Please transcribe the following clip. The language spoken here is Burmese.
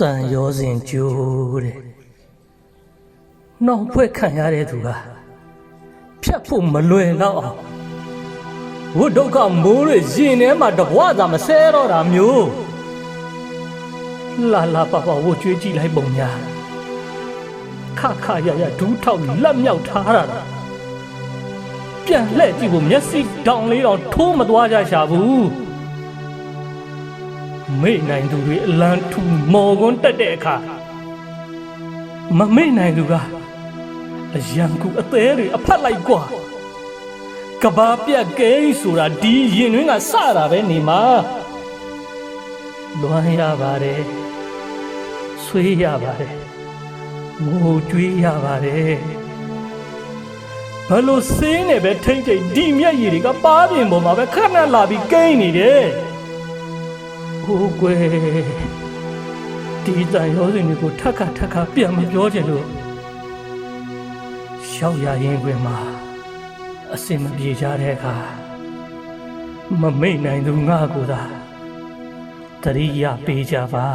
တန်ရောစဉ်ကျိုးတဲ့နှောင်ဖွဲ့ခံရတဲ့သူကဖြတ်ဖို့မလွယ်တော့အောင်ဝတ်ဒုက္ခမိုးတွေရင်ထဲမှာတဘွားသာမဆဲတော့တာမျိုးလာလာပါပါဝတ်ကြွေးကြည့်လိုက်ပုံများခခရရဒူးထောက်လက်မြောက်ထားတာပြန်လှည့်ကြည့်ဖို့မျက်စိတောင်လေးတောင်ထိုးမသွားကြရှာဘူးမေ့နိုင်သူတွေအလံထူမော်ကွန်းတက်တဲ့အခါမမေ့နိုင်သူကအရန်ကူအသေးတွေအဖက်လိုက်กว่าကဘာပြက်ကဲဆိုတာဒီရင်တွင်းကစတာပဲနေမှာလွမ်းရပါတယ်ဆွေးရပါတယ်ငိုကြွေးရပါတယ်ဘလို့စင်းနေပဲထိမ့်ထိမ့်ဒီမျက်ရည်တွေကပါးပြင်ပေါ်မှာပဲခဏလာပြီးကိန်းနေတယ်ဟိုးကွယ်ဒီတန်ရောစင်တွေကိုထက်ခါပြန်မပြောချင်လို့ရှောက်ရရင်ခွင်မှာအစင်မပြေကြတဲ့အခါမမိတ်နိုင်သူငါကိုသာတရိယာပေးကြပါ